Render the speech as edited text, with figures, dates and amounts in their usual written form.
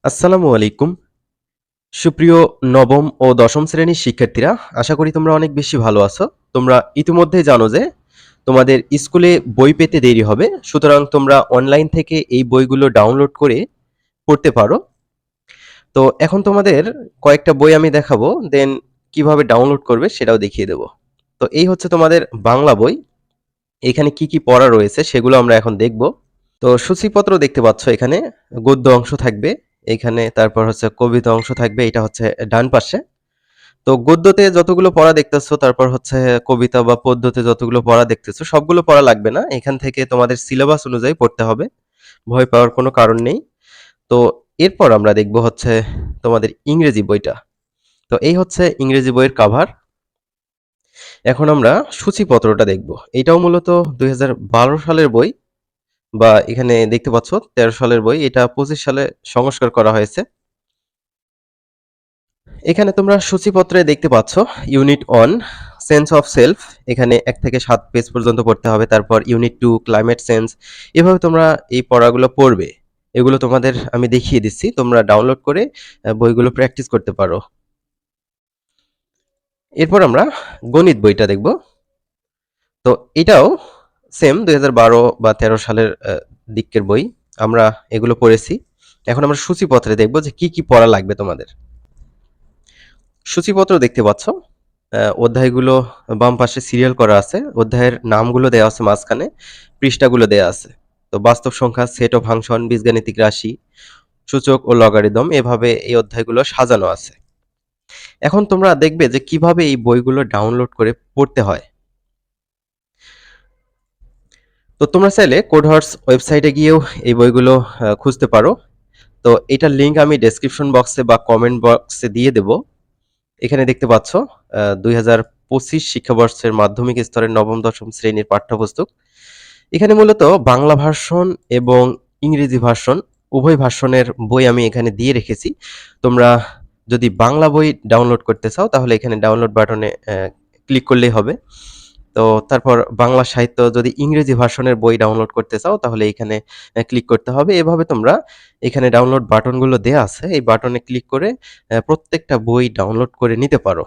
আসসালামু আলাইকুম। সুপ্রিয় নবম ও দশম শ্রেণীর শিক্ষার্থীরা, আশা করি তোমরা অনেক বেশি ভালো আছো। তোমরা ইতিমধ্যেই জানো যে তোমাদের স্কুলে বই পেতে দেরি হবে। সুতরাং তোমরা অনলাইন থেকে এই বইগুলো ডাউনলোড করে পড়তে পারো। তো এখন তোমাদের কয়েকটা বই আমি দেখাবো, দেন কিভাবে ডাউনলোড করবে সেটাও দেখিয়ে দেব। তো এই হচ্ছে তোমাদের বাংলা বই। এখানে কি কি পড়া রয়েছে সেগুলো আমরা এখন দেখব। তো সূচিপত্র দেখতে পাচ্ছ, এখানে গদ্য অংশ থাকবে, এখানে তারপর হচ্ছে কবিতা অংশ থাকবে, এটা হচ্ছে ডান পাশে। তো গদ্যতে যতগুলো পড়া দেখতেছো, তারপর হচ্ছে কবিতা বা পদ্যতে যতগুলো পড়া দেখতেছো, সবগুলো পড়া লাগবে না। এখান থেকে তোমাদের সিলেবাস অনুযায়ী পড়তে হবে, ভয় পাওয়ার কোনো কারণ নেই। তো এরপর আমরা দেখব হচ্ছে তোমাদের ইংরেজি বইটা। তো এই হচ্ছে ইংরেজি বইয়ের কাভার। এখন আমরা সূচিপত্রটা দেখব। এটাও মূলত 2012 সালের বই, বা এখানে দেখতে পাচ্ছ 13 সালের বই, এটা 25 সালে সংস্কার করা হয়েছে। এখানে তোমরা সূচিপত্রে দেখতে পাচ্ছ ইউনিট 1 সেন্স অফ সেলফ, এখানে 1 থেকে 7 পেজ পর্যন্ত পড়তে হবে। তারপর ইউনিট 2 ক্লাইমেট চেঞ্জ। এভাবে তোমরা এই পড়াগুলো পড়বে। এগুলো তোমাদের আমি দেখিয়ে দিচ্ছি, তোমরা ডাউনলোড করে বইগুলো প্র্যাকটিস করতে পারো। এরপর আমরা গণিত বইটা দেখব। তো এটাও সেম 2012 বা 13 সালের দিকের বই। আমরা এগুলো পড়েছি। এখন আমরা সূচিপত্রে দেখব যে কি কি পড়া লাগবে তোমাদের। সূচিপত্র দেখতে পাচ্ছ, অধ্যায়গুলো বাম পাশে সিরিয়াল করা আছে, অধ্যায়ের নামগুলো দেওয়া আছে মাঝখানে, পৃষ্ঠাগুলো দেওয়া আছে। তো বাস্তব সংখ্যা, সেট অফ ফাংশন, বীজগাণিতিক রাশি, সূচক ও লগারিদম, এভাবে এই অধ্যায়গুলো সাজানো আছে। এখন তোমরা দেখবে যে কিভাবে এই বইগুলো ডাউনলোড করে পড়তে হয়। তো তোমরা চাইলে কোডহর্স ওয়েবসাইটে গিয়েও এই বইগুলো খুঁজতে পারো। তো এটার লিঙ্ক আমি ডেসক্রিপশন বক্সে বা কমেন্ট বক্সে দিয়ে দেব। এখানে দেখতে পাচ্ছ 2025 শিক্ষাবর্ষের মাধ্যমিক স্তরের নবম দশম শ্রেণীর পাঠ্যপুস্তক। এখানে মূলত বাংলা ভার্সন এবং ইংরেজি ভার্সন, উভয় ভার্সনের বই আমি এখানে দিয়ে রেখেছি। তোমরা যদি বাংলা বই ডাউনলোড করতে চাও তাহলে এখানে ডাউনলোড বাটনে ক্লিক করলেই হবে। তো তারপর বাংলা সাহিত্য, যদি ইংরেজি ভার্সনের বই ডাউনলোড করতে চাও তাহলে এখানে ক্লিক করতে হবে। এভাবে তোমরা এখানে ডাউনলোড বাটনগুলো দেয়া আছে, এই বাটনে ক্লিক করে প্রত্যেকটা বই ডাউনলোড করে নিতে পারো।